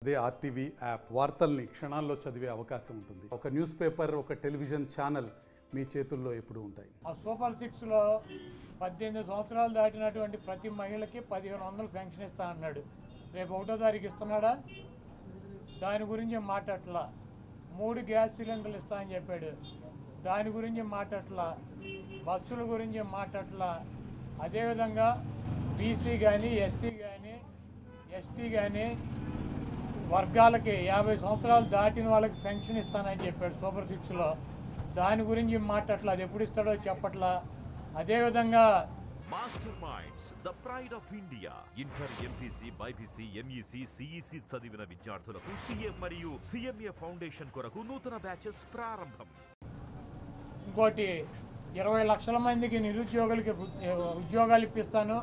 అదే RTV app వార్తల్ని క్షణాల్లో చదివే అవకాశం ఉంటుంది. ఒక న్యూస్ పేపర్, ఒక టెలివిజన్ ఛానల్ మీ చేతుల్లో ఎప్పుడూ ఉంటాయి. ఆ సూపర్ 6లో 18 సంవత్సరాలు దాటినటువంటి ప్రతి మహిళకి 1500 పెన్షన్ ఇస్తా అన్నాడు. రేపు 1వ తారీఖు ఇస్తున్నాడా? దాని గురించి మాట్లాడట్లా. 3 గ్యాస్ సిలిండర్లు ఇస్తా అని చెప్పాడు. దాని గురించి మాట్లాడట్లా. బస్సుల గురించి మాట్లాడట్లా. అదేవిధంగా బీసీ కానీ, ఎస్సీ కానీ, ఎస్టీ కానీ వర్గాలకి 50 సంవత్సరాలు దాటిన వాళ్ళకి పెన్షన్ ఇస్తానని చెప్పాడు సూపర్ 6లో. దాని గురించి మాట్లాడట్లా. అది ఎప్పుడు ఇస్తాడో చెప్పట్లా. అదేవిధంగా master minds the pride of India inter MPC BiPC MEC CEC చదివిన విద్యార్థులకు సీఏ మరియు సిఎంఏ ఫౌండేషన్ కొరకు నూతన బ్యాచెస్ ప్రారంభం. ఇంకోటి 20 లక్షల మందికి నిరుద్యోగులకి ఉద్యోగాలు ఇప్పిస్తాను.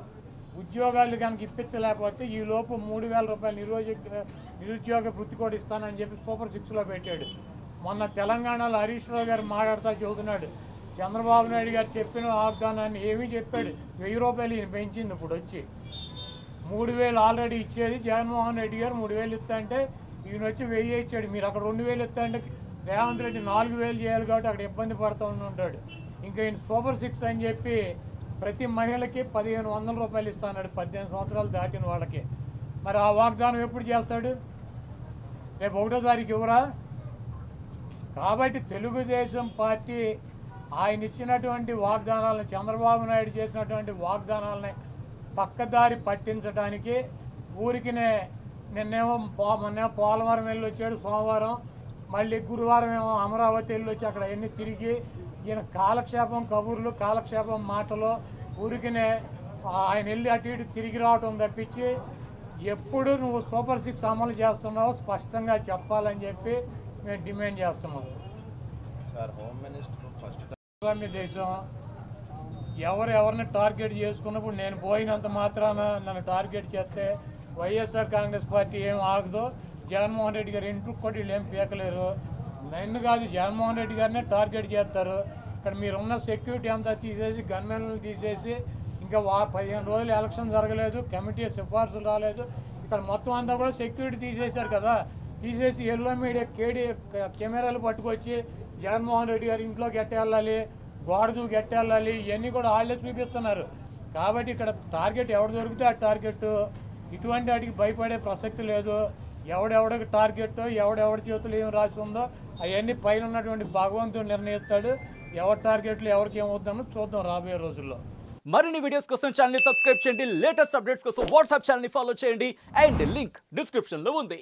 ఉద్యోగాలు కనుక ఇప్పించలేకపోతే ఈ లోపు 3000 రూపాయలు నిరుద్యోగ వృత్తి కూడా ఇస్తానని చెప్పి సూపర్ 6లో పెట్టాడు. మొన్న తెలంగాణలో హరీష్ రావు గారు మాట్లాడుతూ చెబుతున్నాడు, చంద్రబాబు నాయుడు గారు చెప్పిన వాగ్దానాన్ని ఏమీ చెప్పాడు. 1000 రూపాయలు ఈయన పెంచింది. ఇప్పుడు వచ్చి 3000 ఆల్రెడీ ఇచ్చేది జగన్మోహన్ రెడ్డి గారు 3000 ఇస్తా అంటే ఈయన వచ్చి 1000 ఇచ్చాడు. మీరు అక్కడ 2000 ఇస్తా అంటే రేవంత్ రెడ్డి 4000 చేయాలి కాబట్టి అక్కడ ఇబ్బంది పడుతూ ఉంటాడు. ఇంకా ఈయన సూపర్ 6 అని చెప్పి ప్రతి మహిళకి 1500 రూపాయలు ఇస్తాడు 18 సంవత్సరాలు దాటిన వాళ్ళకి. మరి ఆ వాగ్దానం ఎప్పుడు చేస్తాడు? రేపు 1వ తారీఖు ఇవ్వరా? కాబట్టి తెలుగుదేశం పార్టీ ఆయన ఇచ్చినటువంటి వాగ్దానాలను, చంద్రబాబు నాయుడు చేసినటువంటి వాగ్దానాలని పక్కదారి పట్టించడానికి ఊరికినే మొన్నేమో పోలవరం వెళ్ళి వచ్చాడు సోమవారం, మళ్ళీ గురువారం ఏమో అమరావతి వెళ్ళి వచ్చి అక్కడ ఎన్ని తిరిగి ఈయన కాలక్షేపం కబుర్లు, కాలక్షేపం మాటలు, ఊరికినే ఆయన వెళ్ళి అటు ఇటు తిరిగి రావటం తప్పించి ఎప్పుడు నువ్వు సూపర్ 6 అమలు చేస్తున్నావో స్పష్టంగా చెప్పాలని చెప్పి మేము డిమాండ్ చేస్తున్నాం. ఇస్లామీ దేశం ఎవరిని టార్గెట్ చేసుకున్నప్పుడు నేను పోయినంత మాత్రాన నన్ను టార్గెట్ చేస్తే వైఎస్ఆర్ కాంగ్రెస్ పార్టీ ఏం ఆగదు. జగన్మోహన్ రెడ్డి గారు ఇంటికి కూడా వీళ్ళు ఏం పీకలేరు. నన్ను కాదు, జగన్మోహన్ రెడ్డి గారినే టార్గెట్ చేస్తారు. ఇక్కడ మీరున్న సెక్యూరిటీ అంతా తీసేసి, గన్మెన్లు తీసేసి, ఇంకా 15 రోజులు ఎలక్షన్ జరగలేదు, కమిటీ సిఫార్సులు రాలేదు, ఇక్కడ మొత్తం అంతా కూడా సెక్యూరిటీ తీసేశారు కదా. తీసేసి ఎల్లో మీడియా కెమెరాలు పట్టుకొచ్చి జగన్మోహన్ రెడ్డి గారి ఇంట్లోకి ఎట్టెళ్ళాలి, గోడ దూకి ఎట్టెళ్ళాలి, ఇవన్నీ కూడా వాళ్ళే చూపిస్తున్నారు. కాబట్టి ఇక్కడ టార్గెట్ ఎవడు దొరికితే ఆ టార్గెట్, ఇటువంటి వాటికి భయపడే ప్రసక్తి లేదు. ఎవడెవడికి టార్గెట్, ఎవడెవడి చేతులు ఏం రాసి ఉందో అవన్నీ పైన ఉన్నటువంటి భగవంతుడు నిర్ణయిస్తాడు. ఎవరి టార్గెట్లు ఎవరికి ఏమవుతుందో చూద్దాం రాబోయే రోజుల్లో. మరిన్ని వీడియోస్ కోసం ఛానల్ ని సబ్స్క్రైబ్ చేయండి. లేటెస్ట్ అప్డేట్స్ కోసం వాట్సాప్ ఛానల్ ని ఫాలో చేయండి. అండ్ లింక్ డిస్క్రిప్షన్ లో ఉంది.